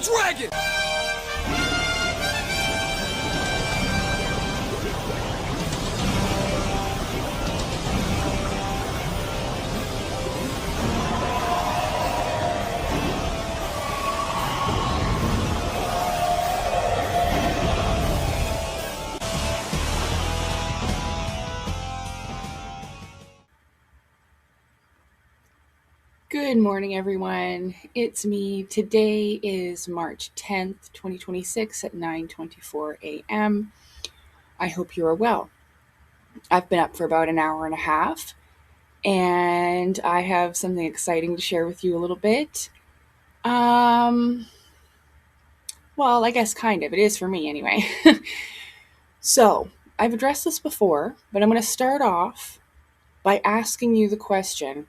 dragon! Good morning, everyone. It's me. Today is March 10th, 2026 at 9:24 a.m. I hope you are well. I've been up for about an hour and a half, and I have something exciting to share with you a little bit. Well, I guess kind of. It is for me anyway. So, I've addressed this before, but I'm going to start off by asking you the question: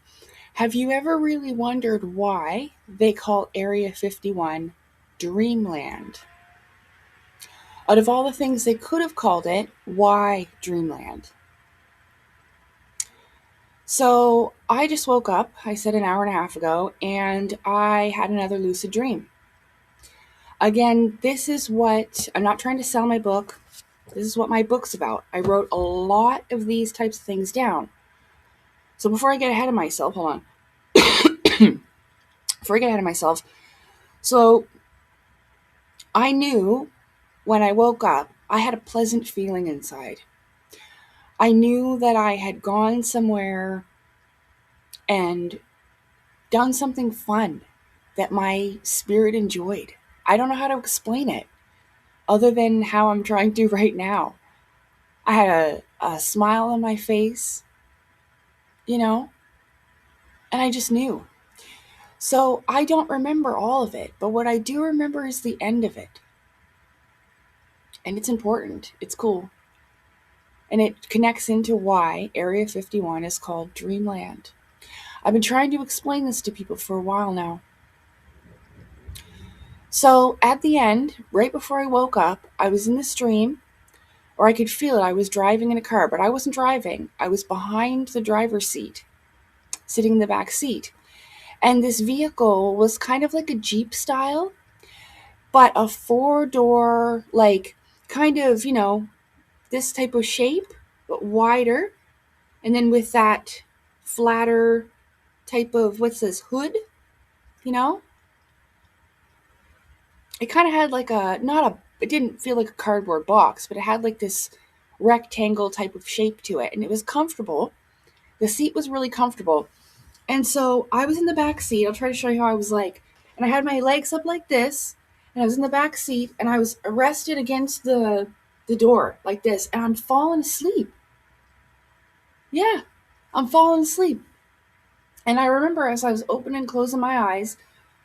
have you ever really wondered why they call Area 51 Dreamland? Out of all the things they could have called it, why Dreamland? So I just woke up, I said an hour and a half ago, and I had another lucid dream. Again, this is what, I'm not trying to sell my book. This is what my book's about. I wrote a lot of these types of things down. So before I get ahead of myself, hold on. Before I get ahead of myself, so I knew when I woke up, I had a pleasant feeling inside. I knew that I had gone somewhere and done something fun that my spirit enjoyed. I don't know how to explain it other than how I'm trying to right now. I had a smile on my face, and I just knew. So I don't remember all of it, but what I do remember is the end of it. And it's important. It's cool. And it connects into why Area 51 is called Dreamland. I've been trying to explain this to people for a while now. So at the end, right before I woke up, I was in the stream, or I could feel it. I was driving in a car, but I wasn't driving. I was behind the driver's seat, sitting in the back seat. And this vehicle was kind of like a Jeep style, but a 4-door, kind of, this type of shape, but wider. And then with that flatter type of, what's this, hood, It kind of had like it didn't feel like a cardboard box, but it had like this rectangle type of shape to it. And it was comfortable. The seat was really comfortable. And so I was in the back seat. I'll try to show you how I was like. And I had my legs up like this. And I was in the back seat. And I was rested against the door like this. And I'm falling asleep. Yeah, I'm falling asleep. And I remember as I was opening and closing my eyes,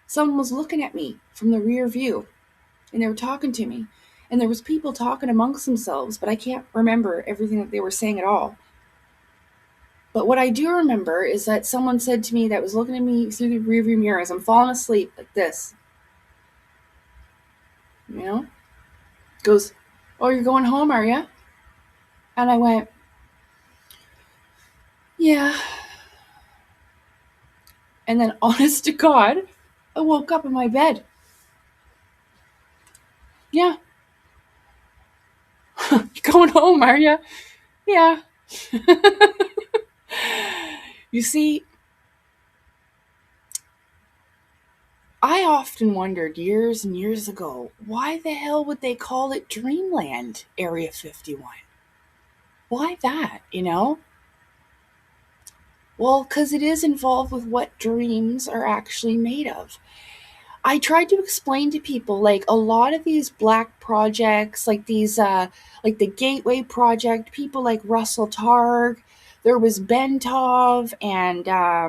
someone was looking at me from the rear view. And they were talking to me. And there was people talking amongst themselves, but I can't remember everything that they were saying at all. But what I do remember is that someone said to me that was looking at me through the rearview mirror as I'm falling asleep like this. Goes, "Oh, you're going home, are you?" And I went, "Yeah." And then, honest to God, I woke up in my bed. "Yeah." "You going home, are you?" "Yeah." You see, I often wondered years and years ago, why the hell would they call it Dreamland, Area 51? Why that, Well, because it is involved with what dreams are actually made of. I tried to explain to people, like, a lot of these black projects, like these, like the Gateway Project, people like Russell Targ, there was Bentov, and I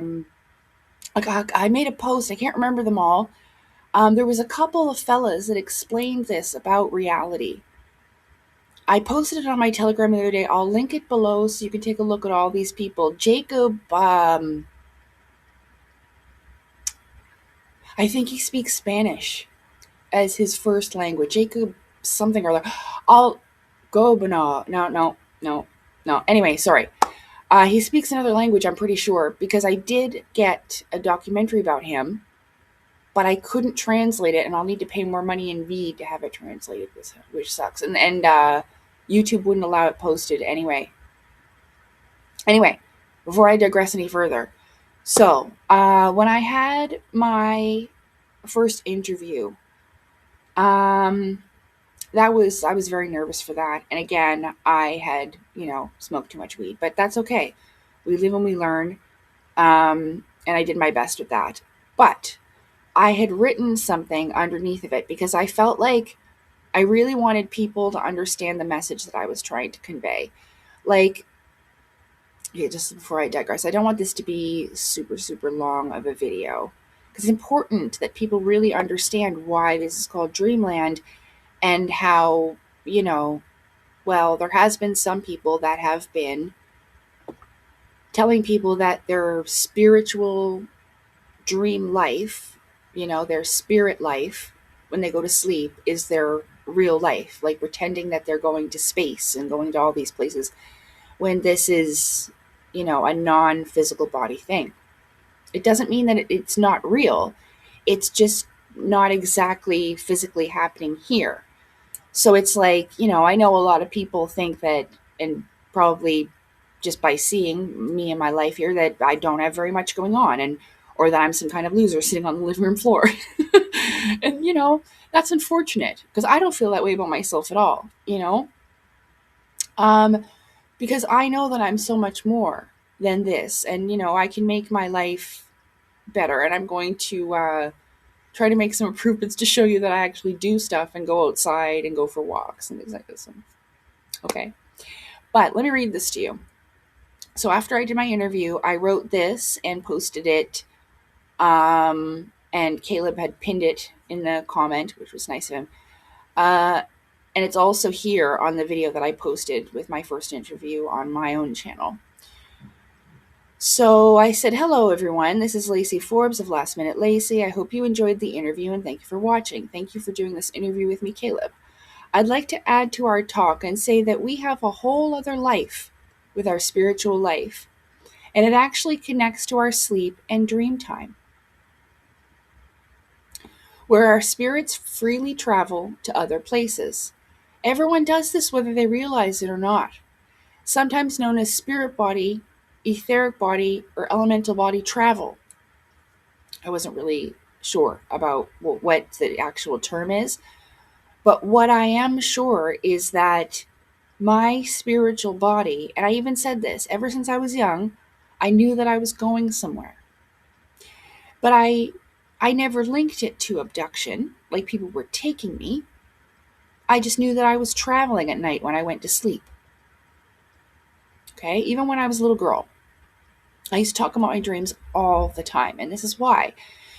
made a post, I can't remember them all. There was a couple of fellas that explained this about reality. I posted it on my Telegram the other day. I'll link it below so you can take a look at all these people. Jacob, I think he speaks Spanish as his first language. Jacob something or other. I'll go, but no. Anyway, sorry. He speaks another language, I'm pretty sure, because I did get a documentary about him. but I couldn't translate it, and I'll need to pay more money in V to have it translated, which sucks. And YouTube wouldn't allow it posted anyway. Anyway, before I digress any further, so when I had my first interview, I was very nervous for that. And again, I had, smoked too much weed, but that's okay. We live and we learn. And I did my best with that. But I had written something underneath of it because I felt like I really wanted people to understand the message that I was trying to convey. Like, yeah, just before I digress, I don't want this to be super, super long of a video. Because it's important that people really understand why this is called Dreamland and how, well, there has been some people that have been telling people that their spiritual dream life, their spirit life, when they go to sleep, is their real life, like pretending that they're going to space and going to all these places, when this is, a non-physical body thing. It doesn't mean that it's not real. It's just not exactly physically happening here. So it's like, I know a lot of people think that, and probably just by seeing me in my life here, that I don't have very much going on, and or that I'm some kind of loser sitting on the living room floor. And that's unfortunate, because I don't feel that way about myself at all, because I know that I'm so much more than this, and I can make my life better, and I'm going to try to make some improvements to show you that I actually do stuff and go outside and go for walks and things like this. Okay. But let me read this to you. So after I did my interview, I wrote this and posted it. And Caleb had pinned it in the comment, which was nice of him. And it's also here on the video that I posted with my first interview on my own channel. So I said, hello, everyone. This is Lacey Forbes of Last Minute Lacey. I hope you enjoyed the interview, and thank you for watching. Thank you for doing this interview with me, Caleb. I'd like to add to our talk and say that we have a whole other life with our spiritual life, and it actually connects to our sleep and dream time, where our spirits freely travel to other places. Everyone does this whether they realize it or not. Sometimes known as spirit body, etheric body, or elemental body travel. I wasn't really sure about what the actual term is, but what I am sure is that my spiritual body, and I even said this, ever since I was young, I knew that I was going somewhere. But I never linked it to abduction, like people were taking me. I just knew that I was traveling at night when I went to sleep. Okay, even when I was a little girl, I used to talk about my dreams all the time. And this is why.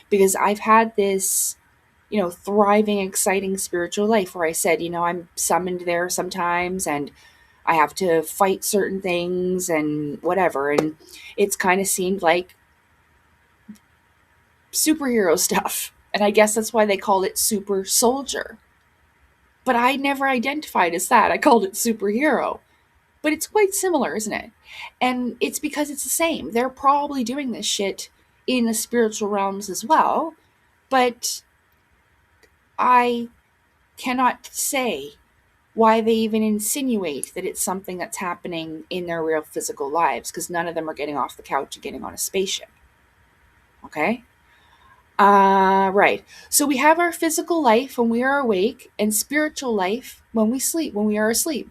Because I've had this, thriving, exciting spiritual life where I said, I'm summoned there sometimes and I have to fight certain things and whatever. And it's kind of seemed like superhero stuff. And I guess that's why they called it Super Soldier. But I never identified as that. I called it superhero. But it's quite similar, isn't it? And it's because it's the same. They're probably doing this shit in the spiritual realms as well. But I cannot say why they even insinuate that it's something that's happening in their real physical lives, because none of them are getting off the couch and getting on a spaceship. Okay? Right. So we have our physical life when we are awake and spiritual life when we sleep, when we are asleep.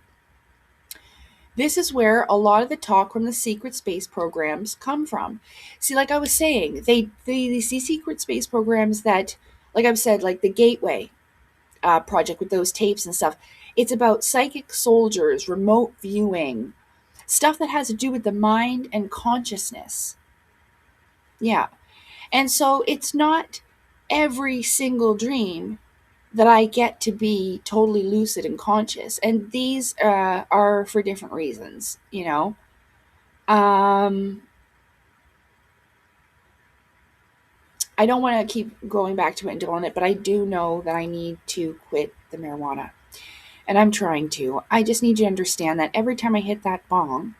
This is where a lot of the talk from the secret space programs come from. See, like I was saying, they these secret space programs that, like I've said, like the Gateway project with those tapes and stuff, it's about psychic soldiers, remote viewing, stuff that has to do with the mind and consciousness. Yeah. And so it's not every single dream that I get to be totally lucid and conscious. And these are for different reasons, I don't want to keep going back to it and dwelling on it, but I do know that I need to quit the marijuana. And I'm trying to. I just need you to understand that every time I hit that bong,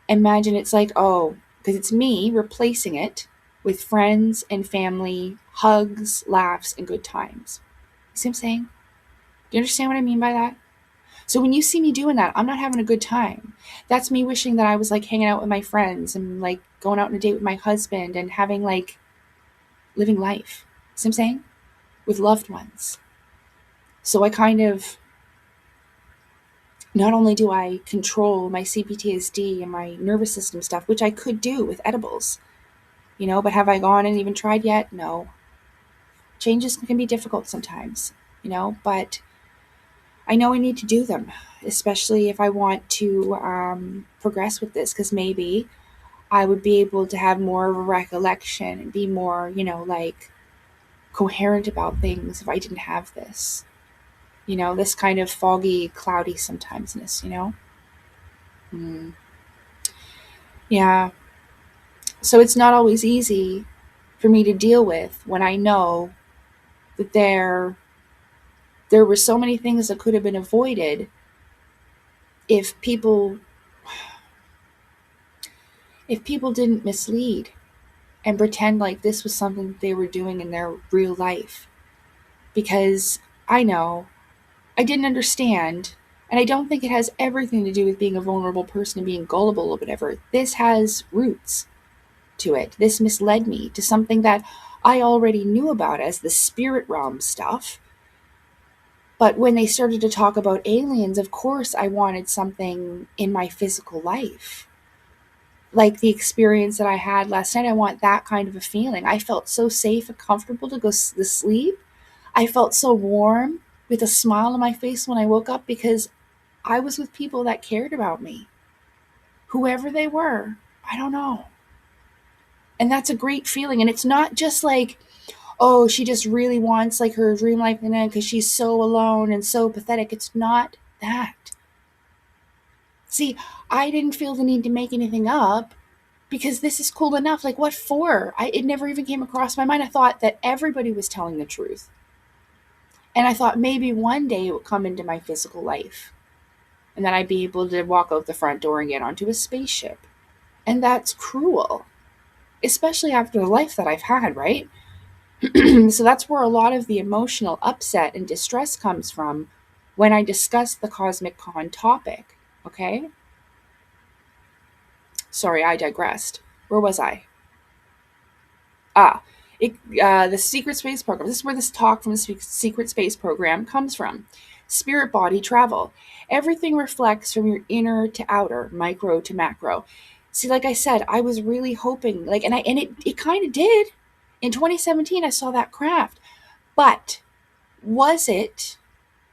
imagine it's like, because it's me replacing it with friends and family, hugs, laughs, and good times. See what I'm saying? Do you understand what I mean by that? So when you see me doing that, I'm not having a good time. That's me wishing that I was like hanging out with my friends and like going out on a date with my husband and having like living life. See what I'm saying? With loved ones. So I kind of, not only do I control my CPTSD and my nervous system stuff, which I could do with edibles, but have I gone and even tried yet? No. Changes can be difficult sometimes, but I know I need to do them, especially if I want to progress with this, because maybe I would be able to have more of a recollection and be more, like coherent about things if I didn't have this. This kind of foggy, cloudy sometimesness. Mm. Yeah. So it's not always easy for me to deal with when I know that there were so many things that could have been avoided if people didn't mislead and pretend like this was something that they were doing in their real life. Because I know I didn't understand, and I don't think it has everything to do with being a vulnerable person and being gullible or whatever. This has roots to it. This misled me to something that I already knew about as the spirit realm stuff. But when they started to talk about aliens, of course I wanted something in my physical life. Like the experience that I had last night, I want that kind of a feeling. I felt so safe and comfortable to go to sleep. I felt so warm with a smile on my face when I woke up because I was with people that cared about me. Whoever they were, I don't know. And that's a great feeling. And it's not just like, oh, she just really wants like her dream life in it because she's so alone and so pathetic. It's not that. See, I didn't feel the need to make anything up because this is cool enough. Like, what for? It never even came across my mind. I thought that everybody was telling the truth. And I thought maybe one day it would come into my physical life. And then I'd be able to walk out the front door and get onto a spaceship. And that's cruel. Especially after the life that I've had, right? So that's where a lot of the emotional upset and distress comes from when I discuss the Cosmic Con topic. Okay? Sorry, I digressed. Where was I? The secret space program. This is where this talk from the secret space program comes from. Spirit body travel. Everything reflects from your inner to outer, micro to macro. See, like I said, I was really hoping, and it kind of did. In 2017, I saw that craft. But was it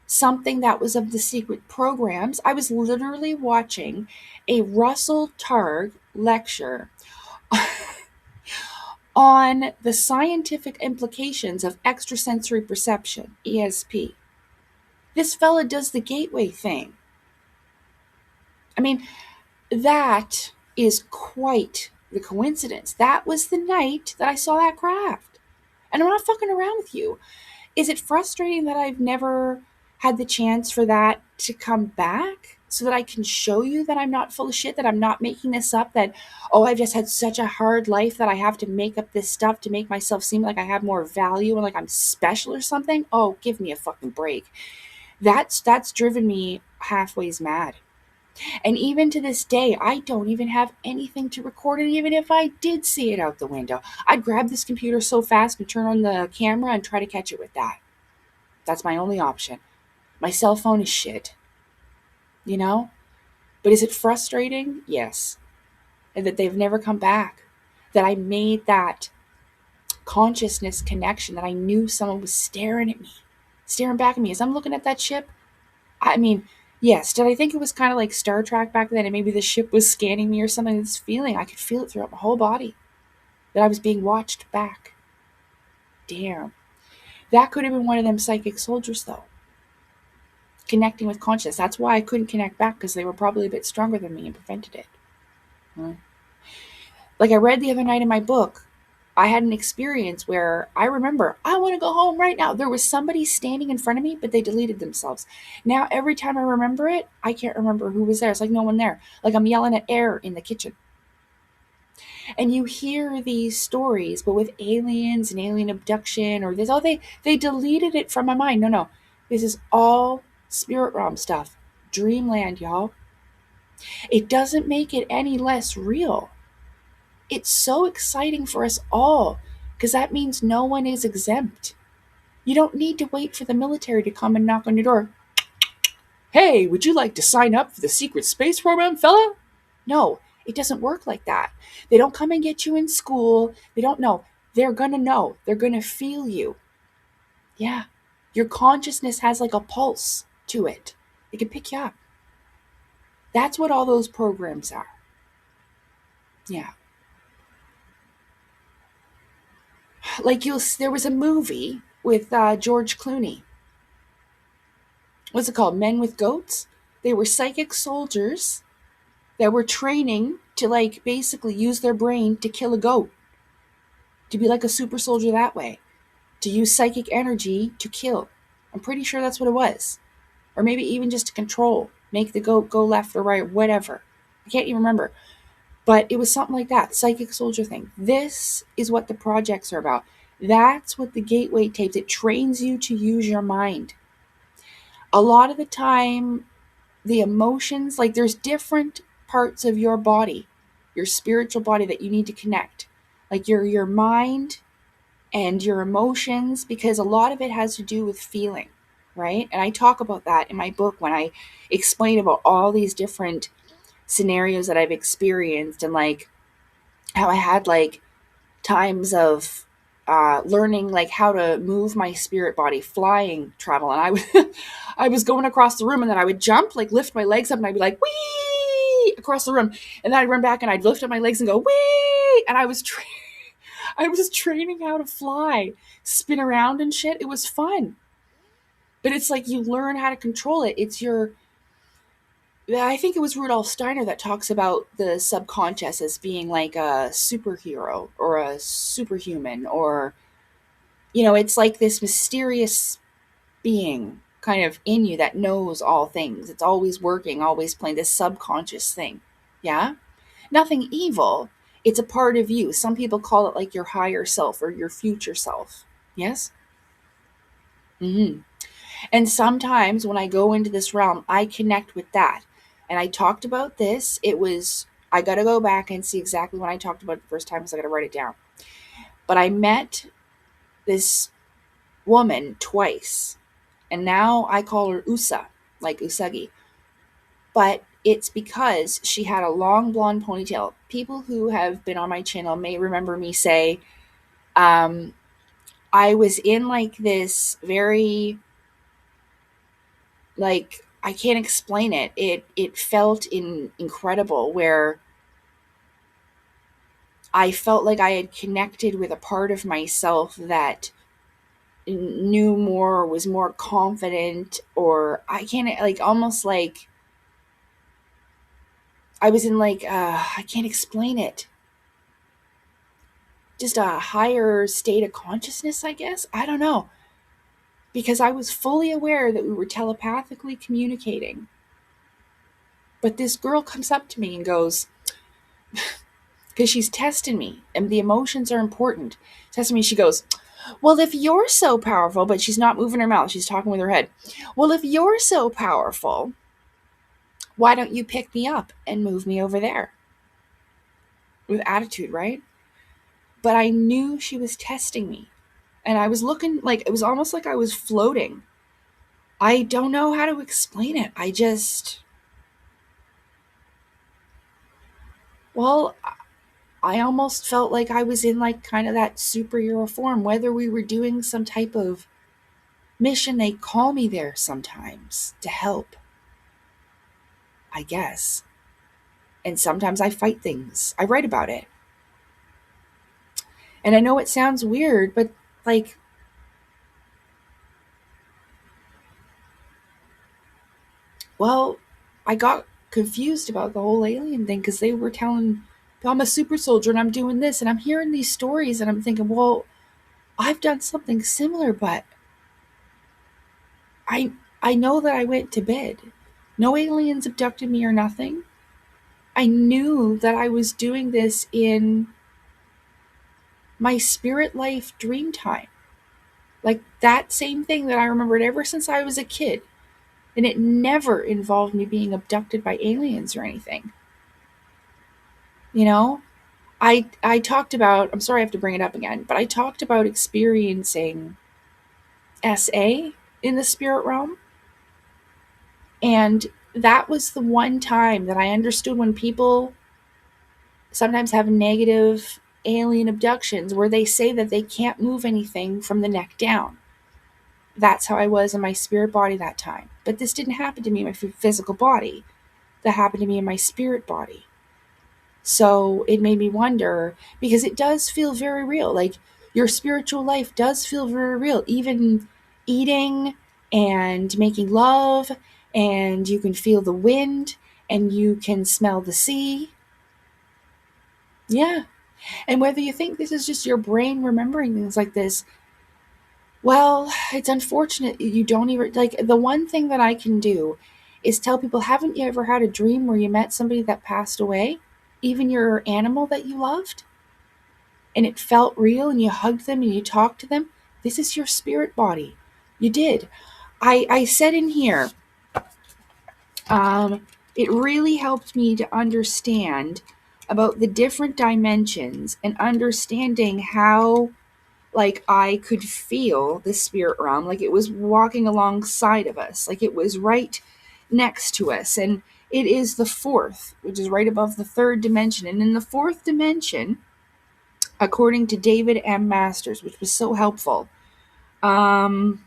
something that was of the secret programs? I was literally watching a Russell Targ lecture on the scientific implications of extrasensory perception, ESP. This fella does the gateway thing. I mean, that is quite the coincidence. That was the night that I saw that craft. And I'm not fucking around with you. Is it frustrating that I've never had the chance for that to come back so that I can show you that I'm not full of shit, that I'm not making this up, that, I've just had such a hard life that I have to make up this stuff to make myself seem like I have more value and like I'm special or something? Oh, give me a fucking break. That's driven me halfways mad. And even to this day, I don't even have anything to record it, even if I did see it out the window. I'd grab this computer so fast and turn on the camera and try to catch it with that. That's my only option. My cell phone is shit. But is it frustrating? Yes. And that they've never come back. That I made that consciousness connection, that I knew someone was staring at me, staring back at me as I'm looking at that ship. I mean, yes, did I think it was kind of like Star Trek back then and maybe the ship was scanning me or something? This feeling, I could feel it throughout my whole body, that I was being watched back. Damn. That could have been one of them psychic soldiers, though. Connecting with consciousness. That's why I couldn't connect back, because they were probably a bit stronger than me and prevented it. Like I read the other night in my book, I had an experience where I remember, I want to go home right now. There was somebody standing in front of me, but they deleted themselves. Now, every time I remember it, I can't remember who was there. It's like no one there. Like I'm yelling at air in the kitchen. And you hear these stories, but with aliens and alien abduction or this, they deleted it from my mind. No. This is all spirit realm stuff. Dreamland, y'all. It doesn't make it any less real. It's so exciting for us all because that means no one is exempt. You don't need to wait for the military to come and knock on your door. Hey, would you like to sign up for the secret space program, fella? No, it doesn't work like that. They don't come and get you in school. They don't know. They're going to know. They're going to feel you. Yeah. Your consciousness has like a pulse to it. It can pick you up. That's what all those programs are. Yeah. Like there was a movie with George Clooney. What's it called? Men with Goats? They were psychic soldiers that were training to like basically use their brain to kill a goat. To be like a super soldier that way. To use psychic energy to kill. I'm pretty sure that's what it was. Or maybe even just to control. Make the goat go left or right, whatever. I can't even remember. But it was something like that. Psychic soldier thing. This is what the projects are about. That's what the gateway tapes. It trains you to use your mind. A lot of the time, the emotions, like there's different parts of your body, your spiritual body that you need to connect. Like your mind and your emotions, because a lot of it has to do with feeling, right? And I talk about that in my book when I explain about all these different scenarios that I've experienced and like how I had like times of learning like how to move my spirit body, flying travel. And I was going across the room and then I would jump, like lift my legs up and I'd be like, wee, across the room. And then I'd run back and I'd lift up my legs and go, wee. And I was training how to fly, spin around and shit. It was fun. But it's like you learn how to control it. I think it was Rudolf Steiner that talks about the subconscious as being like a superhero or a superhuman, or, it's like this mysterious being kind of in you that knows all things. It's always working, always playing this subconscious thing. Yeah? Nothing evil. It's a part of you. Some people call it like your higher self or your future self. Yes? Mm-hmm. And sometimes when I go into this realm, I connect with that. And I talked about this. I got to go back and see exactly when I talked about it the first time because I got to write it down. But I met this woman twice. And now I call her Usa, like Usagi. But it's because she had a long blonde ponytail. People who have been on my channel may remember me say, I was in like this very, like, I can't explain it. It felt incredible where I felt like I had connected with a part of myself that knew more, or was more confident, or I can't, like, almost like I was in like, I can't explain it. Just a higher state of consciousness, I guess. I don't know. Because I was fully aware that we were telepathically communicating. But this girl comes up to me and goes, because she's testing me, and the emotions are important. Testing me, she goes, well, if you're so powerful, but she's not moving her mouth, she's talking with her head. Well, if you're so powerful, why don't you pick me up and move me over there? With attitude, right? But I knew she was testing me. And I was looking like, it was almost like I was floating. I don't know how to explain it. Well, I almost felt like I was in like kind of that superhero form, whether we were doing some type of mission. They call me there sometimes to help, I guess. And sometimes I fight things. I write about it. And I know it sounds weird, but like, well, I got confused about the whole alien thing because they were telling, I'm a super soldier and I'm doing this, and I'm hearing these stories and I'm thinking, well, I've done something similar, but I know that I went to bed. No aliens abducted me or nothing. I knew that I was doing this in my spirit life dream time. Like that same thing that I remembered ever since I was a kid. And it never involved me being abducted by aliens or anything. You know, I talked about, I'm sorry I have to bring it up again, but I talked about experiencing SA in the spirit realm. And that was the one time that I understood when people sometimes have negative alien abductions where they say that they can't move anything from the neck down. That's how I was in my spirit body that time. But this didn't happen to me in my physical body. That happened to me in my spirit body. So it made me wonder, because it does feel very real. Like your spiritual life does feel very real. Even eating and making love, and you can feel the wind and you can smell the sea. Yeah. And whether you think this is just your brain remembering things like this, well, it's unfortunate you don't even, like, the one thing that I can do is tell people, haven't you ever had a dream where you met somebody that passed away? Even your animal that you loved? And it felt real and you hugged them and you talked to them? This is your spirit body. You did. I said in here, it really helped me to understand about the different dimensions and understanding how, like, I could feel the spirit realm, like it was walking alongside of us, like it was right next to us. And it is the fourth, which is right above the third dimension. And in the fourth dimension, according to David M. Masters, which was so helpful, the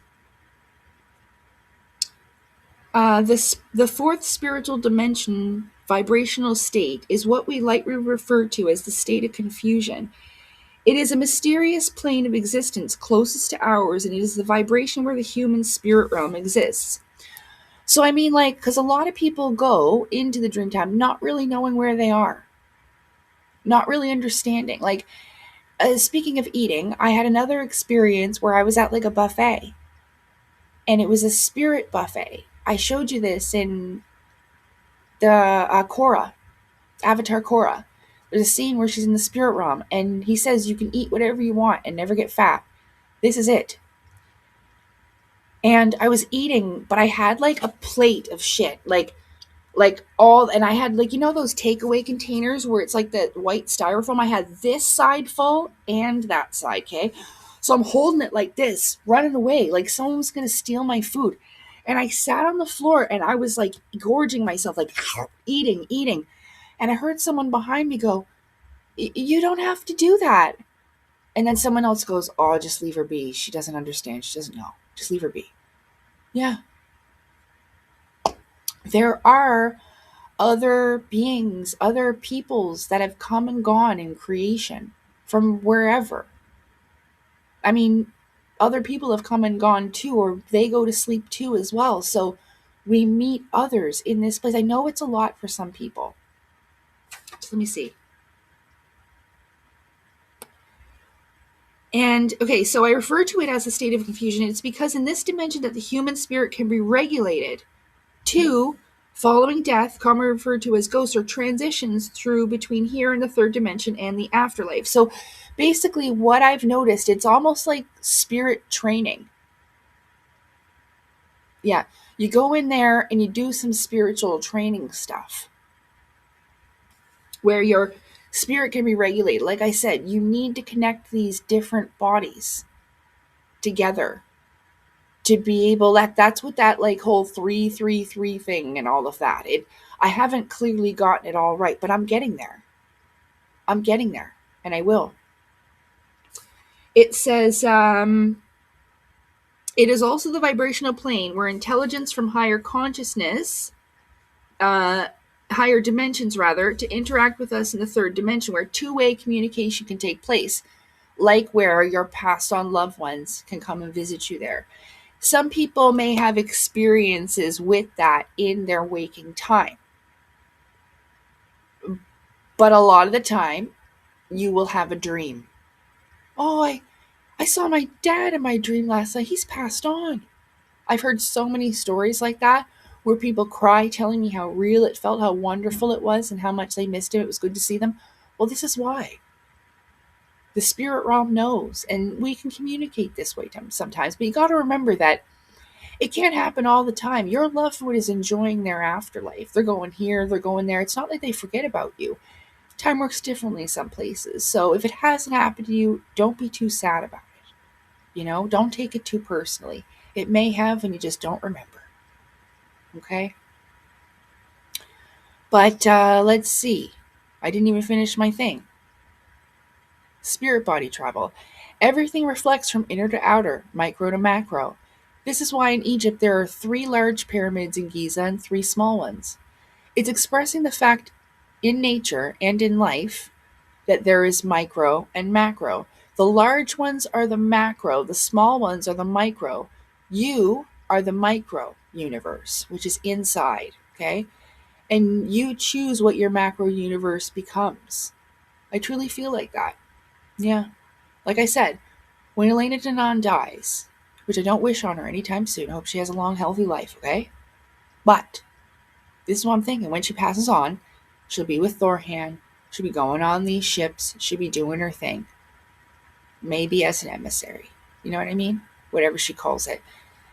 fourth spiritual dimension vibrational state is what we lightly refer to as the state of confusion. It is a mysterious plane of existence closest to ours, and it is the vibration where the human spirit realm exists. So, I mean, like, because a lot of people go into the dream time not really knowing where they are, not really understanding. Like, speaking of eating, I had another experience where I was at like a buffet, and it was a spirit buffet. I showed you this in the Korra, Avatar Korra. There's a scene where she's in the spirit realm, and he says you can eat whatever you want and never get fat. This is it. And I was eating, but I had like a plate of shit, like all, and I had, like, you know those takeaway containers where it's like the white styrofoam. I had this side full and that side. Okay, so I'm holding it like this, running away like someone was gonna steal my food. And I sat on the floor and I was like gorging myself, like eating. And I heard someone behind me go, "You don't have to do that." And then someone else goes, "Oh, just leave her be. She doesn't understand. She doesn't know. Just leave her be." Yeah. There are other beings, other peoples that have come and gone in creation from wherever. I mean, other people have come and gone too, or they go to sleep too as well. So we meet others in this place. I know it's a lot for some people. So let me see. And okay, so I refer to it as a state of confusion. It's because in this dimension that the human spirit can be regulated to following death, commonly referred to as ghosts, or transitions through between here and the third dimension and the afterlife. So basically what I've noticed, it's almost like spirit training. Yeah, you go in there and you do some spiritual training stuff where your spirit can be regulated. Like I said, you need to connect these different bodies together to be able, that's what that like whole 333 thing and all of that. I haven't clearly gotten it all right, but I'm getting there. I'm getting there, and I will. It says, it is also the vibrational plane where intelligence from higher consciousness, higher dimensions rather, to interact with us in the third dimension, where two-way communication can take place, like where your passed on loved ones can come and visit you there. Some people may have experiences with that in their waking time. But a lot of the time, you will have a dream. "Oh, I saw my dad in my dream last night. He's passed on." I've heard so many stories like that where people cry telling me how real it felt, how wonderful it was, and how much they missed him. It was good to see them. Well, this is why. The spirit realm knows, and we can communicate this way sometimes. But you got to remember that it can't happen all the time. Your loved one is enjoying their afterlife. They're going here, they're going there. It's not like they forget about you. Time works differently in some places. So if it hasn't happened to you, don't be too sad about it. Don't take it too personally. It may have, and you just don't remember. Okay? But let's see. I didn't even finish my thing. Spirit body travel. Everything reflects from inner to outer, micro to macro. This is why in Egypt there are 3 large pyramids in Giza and 3 small ones. It's expressing the fact in nature and in life that there is micro and macro. The large ones are the macro, the small ones are the micro. You are the micro universe, which is inside, okay? And you choose what your macro universe becomes. I truly feel like that. Yeah. Like I said, when Elena Denon dies, which I don't wish on her anytime soon, I hope she has a long, healthy life, okay? But this is what I'm thinking. When she passes on, she'll be with Thorhan. She'll be going on these ships. She'll be doing her thing. Maybe as an emissary. You know what I mean? Whatever she calls it.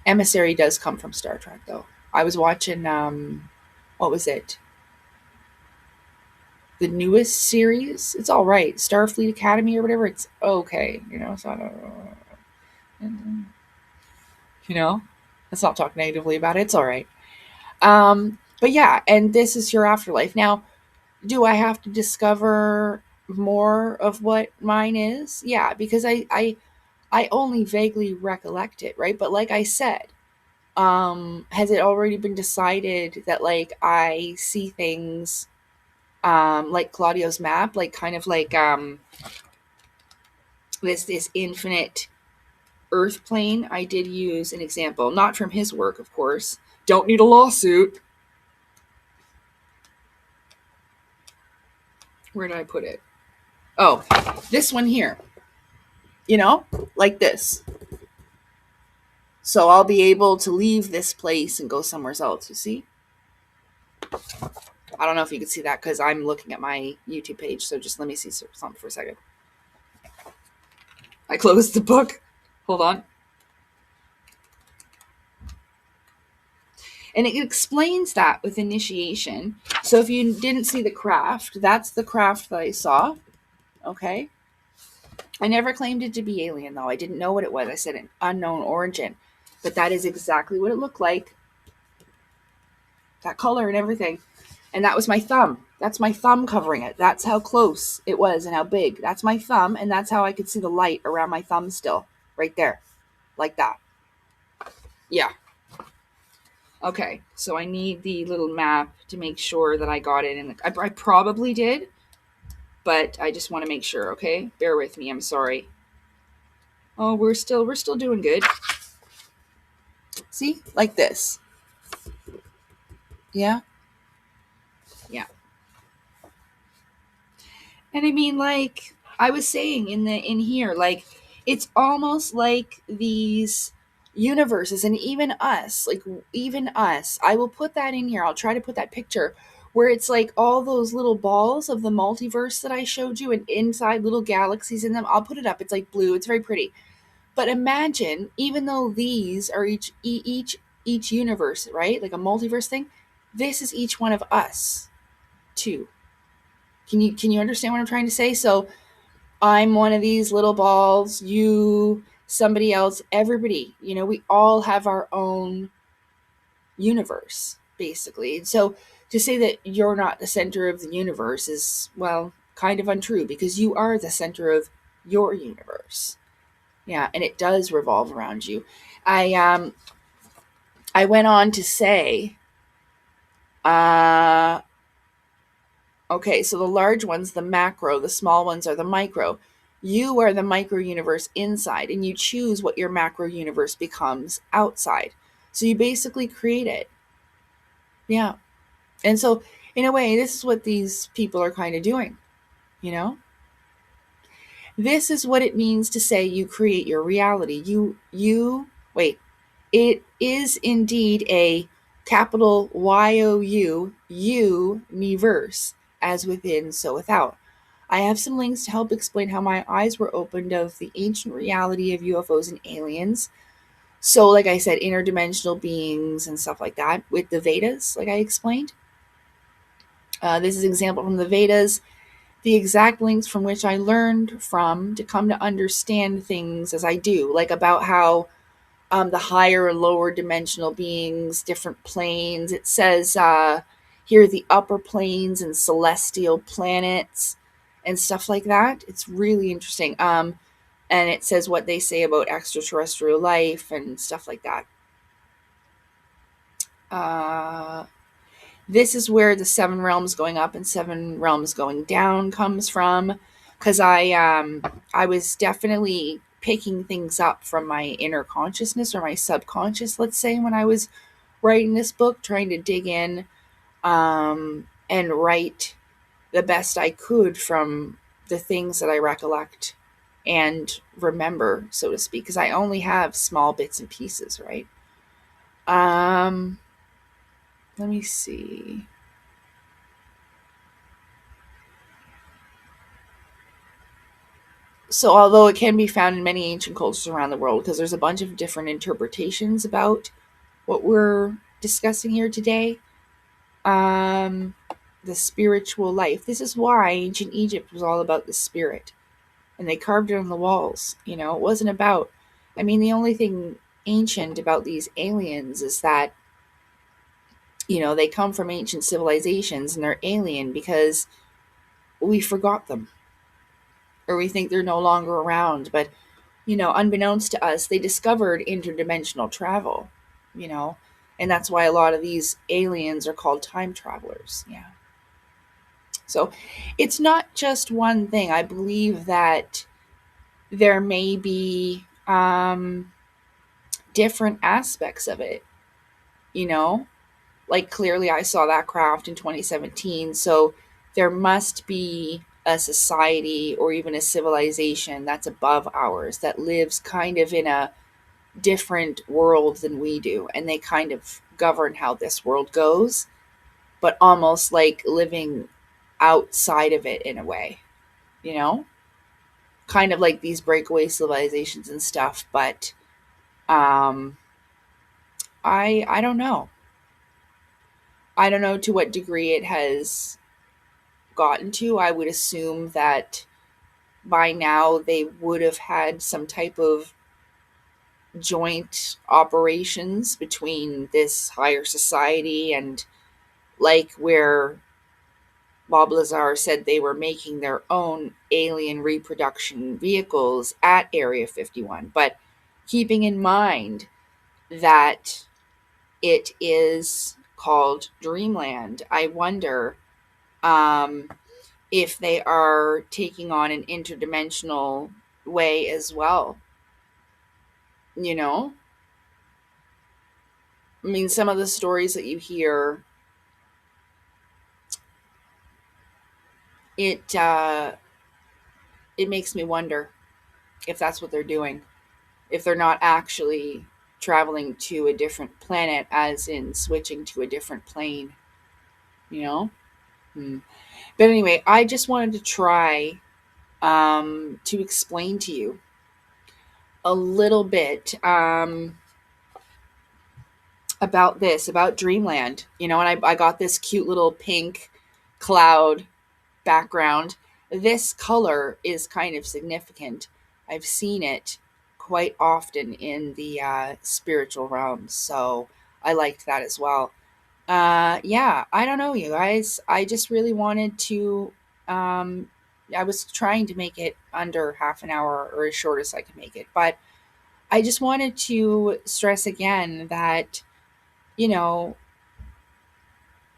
Emissary does come from Star Trek, though. I was watching, what was it? The newest series. It's all right. Starfleet Academy or whatever. It's okay. So I don't, let's not talk negatively about it. It's all right. But yeah, and this is your afterlife. Now, do I have to discover more of what mine is? Yeah, because I only vaguely recollect it, right? But like I said, has it already been decided that like I see things like Claudio's map, like kind of like this infinite earth plane? I did use an example, not from his work, of course. Don't need a lawsuit. Where did I put it? Oh, this one here. Like this. So I'll be able to leave this place and go somewhere else, you see? I don't know if you can see that because I'm looking at my YouTube page, so just let me see something for a second. I closed the book. Hold on. And it explains that with initiation. So if you didn't see the craft, that's the craft that I saw. Okay? I never claimed it to be alien, though. I didn't know what it was. I said an unknown origin. But that is exactly what it looked like. That color and everything. And that was my thumb. That's my thumb covering it. That's how close it was and how big. That's my thumb, and that's how I could see the light around my thumb still. Right there. Like that. Yeah. Okay, so I need the little map to make sure that I got it in. I probably did, but I just want to make sure, okay? Bear with me, I'm sorry. Oh, we're still doing good. See? Like this. Yeah? Yeah. And I mean, like I was saying in here, like it's almost like these universes, and even us, I will put that in here. I'll try to put that picture where it's like all those little balls of the multiverse that I showed you, and inside little galaxies in them. I'll put it up. It's like blue. It's very pretty. But imagine, even though these are each universe, right? Like a multiverse thing, this is each one of us too. Can you understand what I'm trying to say? So I'm one of these little balls, you, somebody else, everybody, we all have our own universe, basically. And so to say that you're not the center of the universe is, well, kind of untrue, because you are the center of your universe. Yeah, and it does revolve around you. I went on to say, okay, so the large ones, the macro, the small ones are the micro. You are the micro universe inside, and you choose what your macro universe becomes outside. So you basically create it. Yeah. And so, in a way, this is what these people are kind of doing, This is what it means to say you create your reality. It is indeed a capital YOU, YOUniverse, as within, so without. I have some links to help explain how my eyes were opened of the ancient reality of UFOs and aliens. So, like I said, interdimensional beings and stuff like that with the Vedas, like I explained. This is an example from the Vedas, the exact links from which I learned from to come to understand things as I do, like about how the higher and lower dimensional beings, different planes. It says here the upper planes and celestial planets and stuff like that. It's really interesting. And it says what they say about extraterrestrial life and stuff like that. This is where the 7 realms going up and 7 realms going down comes from, because I was definitely picking things up from my inner consciousness or my subconscious, let's say, when I was writing this book, trying to dig in and write the best I could from the things that I recollect and remember, so to speak, because I only have small bits and pieces, right? Let me see. So, although it can be found in many ancient cultures around the world, because there's a bunch of different interpretations about what we're discussing here today, the spiritual life. This is why ancient Egypt was all about the spirit, and they carved it on the walls. You know, it wasn't about. I mean, the only thing ancient about these aliens is that, you know, they come from ancient civilizations and they're alien because we forgot them or we think they're no longer around. But, you know, unbeknownst to us, they discovered interdimensional travel, you know, and that's why a lot of these aliens are called time travelers. Yeah. So it's not just one thing. I believe that there may be different aspects of it, you know, like clearly I saw that craft in 2017. So there must be a society or even a civilization that's above ours that lives kind of in a different world than we do. And they kind of govern how this world goes, but almost like living outside of it in a way, you know? Kind of like these breakaway civilizations and stuff, but um I don't know. I don't know to what degree it has gotten to. I would assume that by now they would have had some type of joint operations between this higher society and, like, where Bob Lazar said they were making their own alien reproduction vehicles at Area 51. But keeping in mind that it is called Dreamland, I wonder um, if they are taking on an interdimensional way as well. You know? I mean, some of the stories that you hear, it it makes me wonder if that's what they're doing. If they're not actually traveling to a different planet, as in switching to a different plane, you know? Hmm. But anyway, I just wanted to try to explain to you a little bit about this, about Dreamland, you know, and I got this cute little pink cloud background. This color is kind of significant. I've seen it quite often in the spiritual realms, so I liked that as well. Yeah, I don't know, you guys. I just really wanted to. Um, I was trying to make it under half an hour or as short as I could make it, but I just wanted to stress again that, you know,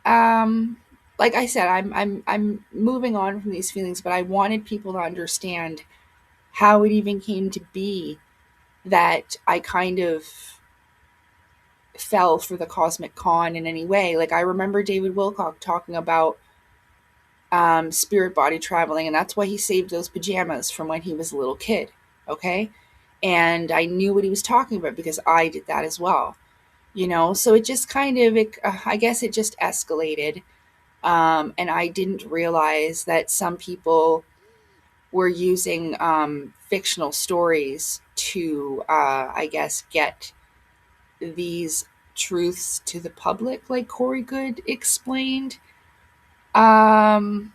um, like I said, I'm moving on from these feelings, but I wanted people to understand how it even came to be that I kind of fell for the cosmic con in any way. Like I remember David Wilcock talking about spirit body traveling, and that's why he saved those pajamas from when he was a little kid. Okay, and I knew what he was talking about because I did that as well. You know, so it just kind of, I guess, it just escalated, and I didn't realize that some people we're using fictional stories to, I guess, get these truths to the public, like Corey Good explained. Um,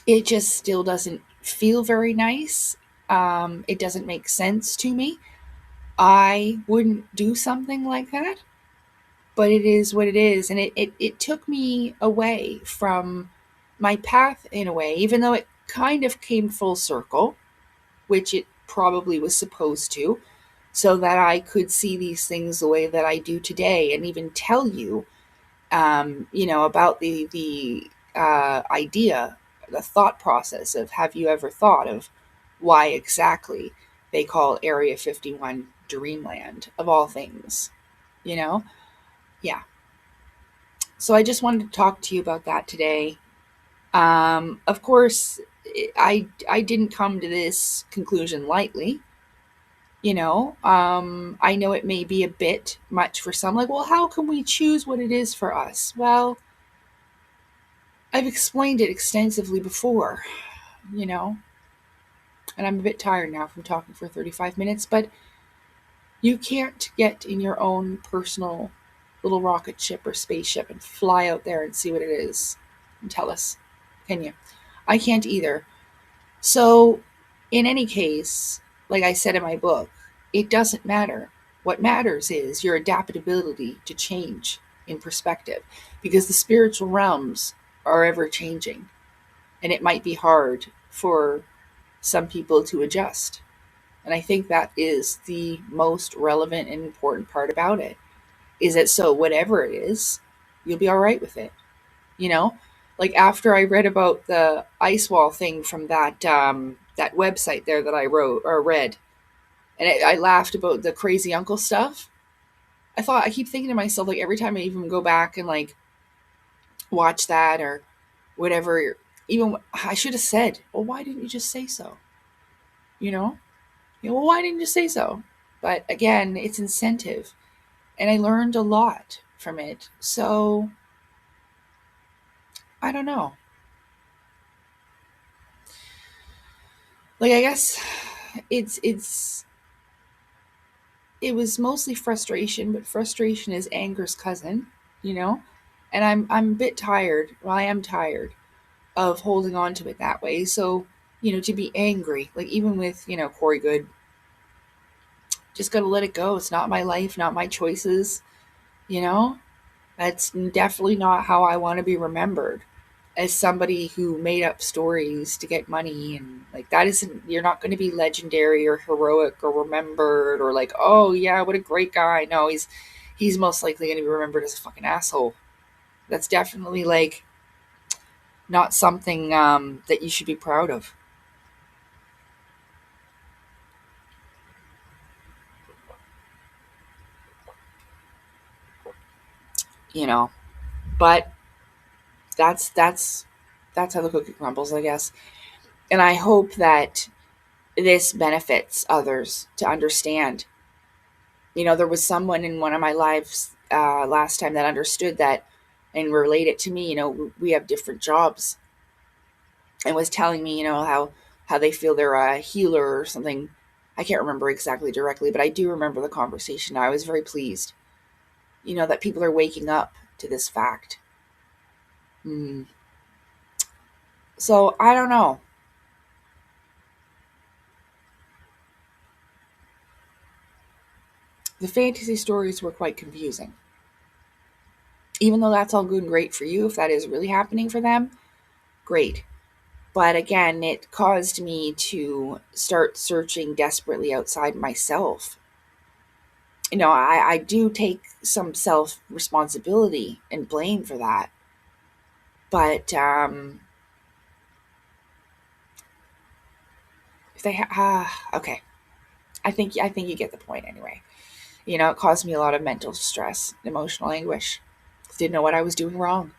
it just still doesn't feel very nice. It doesn't make sense to me. I wouldn't do something like that, but it is what it is. And it took me away from my path in a way, even though it kind of came full circle, which it probably was supposed to, so that I could see these things the way that I do today and even tell you, about the idea, the thought process of, have you ever thought of why exactly they call Area 51 Dreamland, of all things, you know? Yeah. So I just wanted to talk to you about that today. Of course, I didn't come to this conclusion lightly. I know it may be a bit much for some. Like, well, how can we choose what it is for us? Well, I've explained it extensively before, you know, and I'm a bit tired now from talking for 35 minutes, but you can't get in your own personal little rocket ship or spaceship and fly out there and see what it is and tell us, can you? I can't either. So, in any case, like I said in my book, it doesn't matter. What matters is your adaptability to change in perspective, because the spiritual realms are ever changing, and it might be hard for some people to adjust. And I think that is the most relevant and important part about it, is that so whatever it is, you'll be all right with it. You know, like after I read about the ice wall thing from that website there that I wrote or read, and I laughed about the crazy uncle stuff. I keep thinking to myself, like every time I even go back and like watch that or whatever, even I should have said, well, why didn't you just say so? You know, well, why didn't you say so? But again, it's incentive, and I learned a lot from it. So I don't know. Like I guess it's it was mostly frustration, but frustration is anger's cousin, you know? And I'm a bit tired. Well, I am tired of holding on to it that way. So, to be angry, like even with, Corey Good, just gotta let it go. It's not my life, not my choices, you know? That's definitely not how I want to be remembered, as somebody who made up stories to get money, and like that isn't, you're not going to be legendary or heroic or remembered or like, oh yeah, what a great guy. No, he's most likely going to be remembered as a fucking asshole. That's definitely like not something that you should be proud of. you know but that's how the cookie crumbles, I guess. And I hope that this benefits others to understand. There was someone in one of my lives last time that understood that and related to me. We have different jobs, and was telling me, how they feel they're a healer or something. I can't remember exactly directly, but I do remember the conversation. I was very pleased, that people are waking up to this fact. So I don't know. The fantasy stories were quite confusing. Even though that's all good and great for you, if that is really happening for them, great. But again, it caused me to start searching desperately outside myself. I do take some self responsibility and blame for that. But if they okay, I think you get the point anyway. It caused me a lot of mental stress, emotional anguish. Didn't know what I was doing wrong.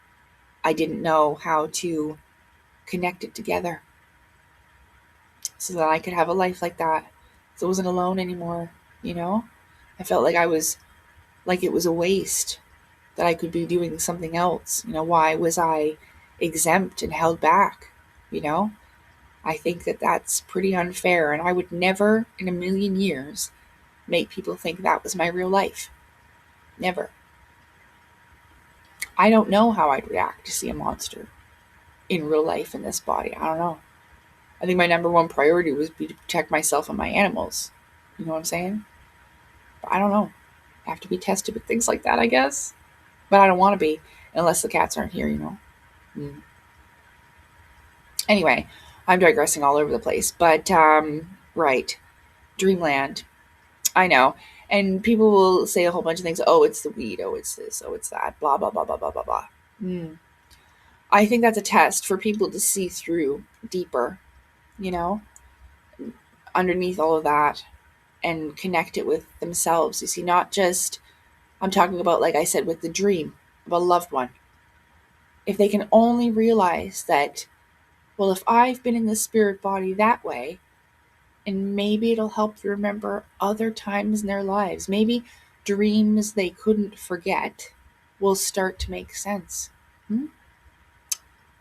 I didn't know how to connect it together so that I could have a life like that. So I wasn't alone anymore, you know? I felt like it was a waste, that I could be doing something else. Why was I exempt and held back, you know? I think that that's pretty unfair, and I would never in a million years make people think that was my real life. Never. I don't know how I'd react to see a monster in real life in this body. I don't know. I think my number one priority would be to protect myself and my animals. You know what I'm saying? But I don't know. I have to be tested with things like that, I guess. But I don't want to be unless the cats aren't here, you know? Mm. Anyway, I'm digressing all over the place. But, right. Dreamland. I know. And people will say a whole bunch of things. Oh, it's the weed. Oh, it's this. Oh, it's that. Blah, blah, blah, blah, blah, blah, blah. Mm. I think that's a test for people to see through deeper, you know, underneath all of that and connect it with themselves. You see, not just, I'm talking about, like I said, with the dream of a loved one. If they can only realize that, well, if I've been in the spirit body that way, and maybe it'll help them remember other times in their lives. Maybe dreams they couldn't forget will start to make sense.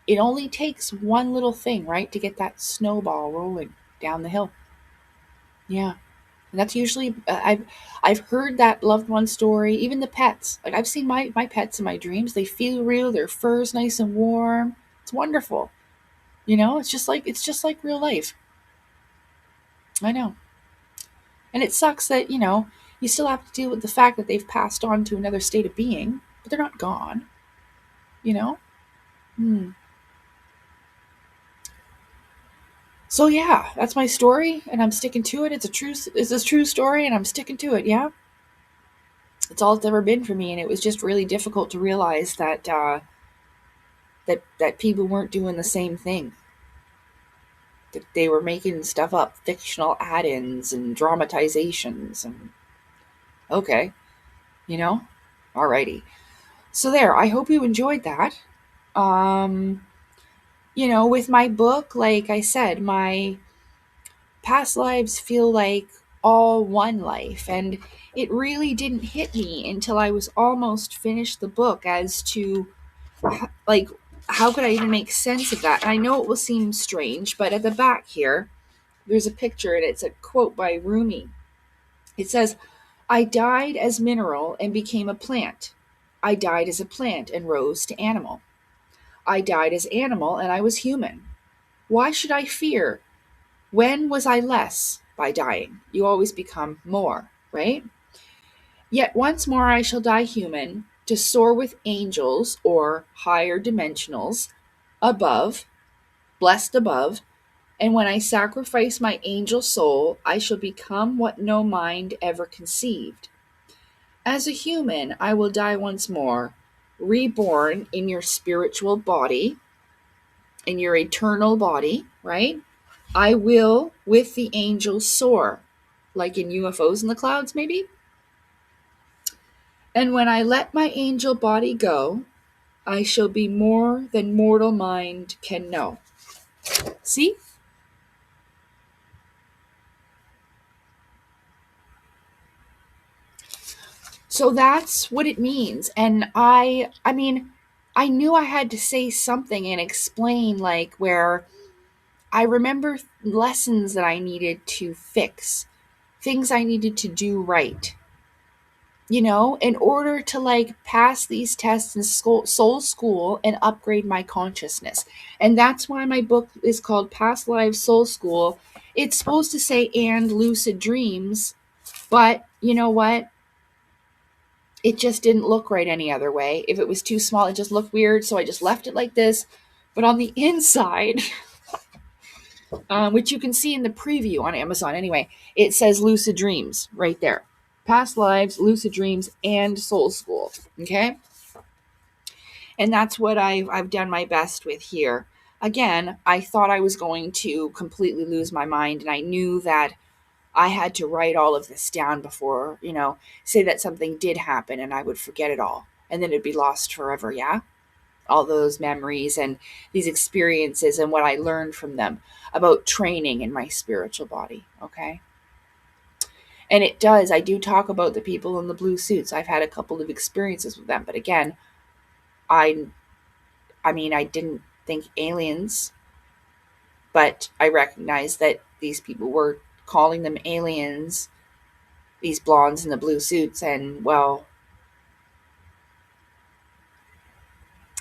It only takes one little thing, right, to get that snowball rolling down the hill. Yeah. And that's usually I've heard that loved one story, even the pets. Like I've seen my pets in my dreams. They feel real, their fur's nice and warm. It's wonderful. You know, it's just like real life. I know. And it sucks that, you know, you still have to deal with the fact that they've passed on to another state of being, but they're not gone. You know? So yeah, that's my story, and I'm sticking to it. It's a true story, and I'm sticking to it. Yeah, it's all it's ever been for me, and it was just really difficult to realize that that people weren't doing the same thing. That they were making stuff up, fictional add-ins and dramatizations, and okay, you know, alrighty. So there. I hope you enjoyed that. Um, you know, with my book, like I said, my past lives feel like all one life, and it really didn't hit me until I was almost finished the book as to like how could I even make sense of that. And I know it will seem strange, but at the back here there's a picture, and it's a quote by Rumi. It says, I died as mineral and became a plant. I died as a plant and rose to animal. I died as animal and I was human. Why should I fear? When was I less? By dying. You always become more, right? Yet once more I shall die human, to soar with angels or higher dimensionals above, blessed above, and when I sacrifice my angel soul, I shall become what no mind ever conceived. As a human, I will die once more, reborn in your spiritual body, in your eternal body, right? I will, with the angels, soar, like in UFOs in the clouds, maybe. And when I let my angel body go, I shall be more than mortal mind can know. See? So that's what it means. And I mean, I knew I had to say something and explain, like, where I remember lessons that I needed to fix, things I needed to do right, you know, in order to like pass these tests in soul school and upgrade my consciousness. And that's why my book is called Past Lives Soul School. It's supposed to say and lucid dreams, but you know what? It just didn't look right any other way. If it was too small, it just looked weird. So I just left it like this. But on the inside, which you can see in the preview on Amazon anyway, it says lucid dreams right there. Past lives, lucid dreams, and soul school. Okay? And that's what I've done my best with here. Again, I thought I was going to completely lose my mind, and I knew that I had to write all of this down before, you know, say that something did happen and I would forget it all. And then it'd be lost forever, yeah? All those memories and these experiences and what I learned from them about training in my spiritual body, okay? And it does. I do talk about the people in the blue suits. I've had a couple of experiences with them, but again, I mean, I didn't think aliens But I recognize that these people were calling them aliens, these blondes in the blue suits, and well,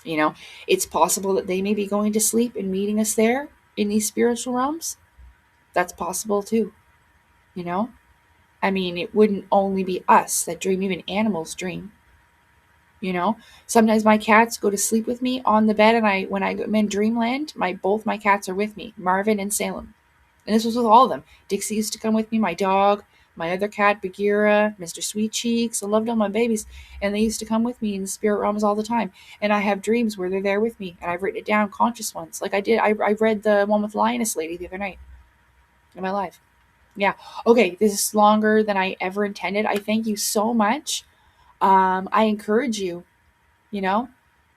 you know, it's possible that they may be going to sleep and meeting us there in these spiritual realms. That's possible too, you know? I mean, it wouldn't only be us that dream, even animals dream, you know? Sometimes my cats go to sleep with me on the bed, and when I'm in Dreamland, both my cats are with me, Marvin and Salem. And this was with all of them. Dixie used to come with me, my dog, my other cat, Bagheera, Mr. Sweet Cheeks. I loved all my babies. And they used to come with me in the spirit realms all the time. And I have dreams where they're there with me. And I've written it down, conscious ones. Like I did, I read the one with Lioness Lady the other night in my life. Yeah. Okay, this is longer than I ever intended. I thank you so much. I encourage you, you know,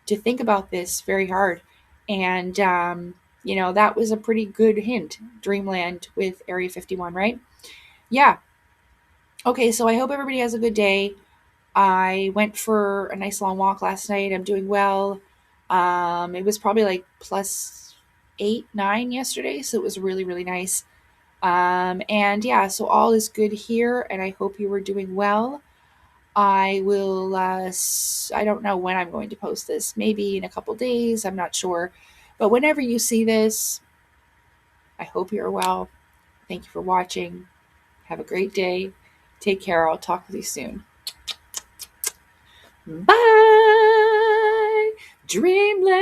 to think about this very hard. And, that was a pretty good hint. Dreamland with Area 51, right? Yeah. Okay, so I hope everybody has a good day. I went for a nice long walk last night. I'm doing well. It was probably like plus 8, 9 yesterday, so it was really, really nice. And yeah, so all is good here, and I hope you were doing well. I will, I don't know when I'm going to post this. Maybe in a couple days. I'm not sure. But whenever you see this, I hope you're well. Thank you for watching. Have a great day. Take care. I'll talk with you soon. Bye, Dreamland.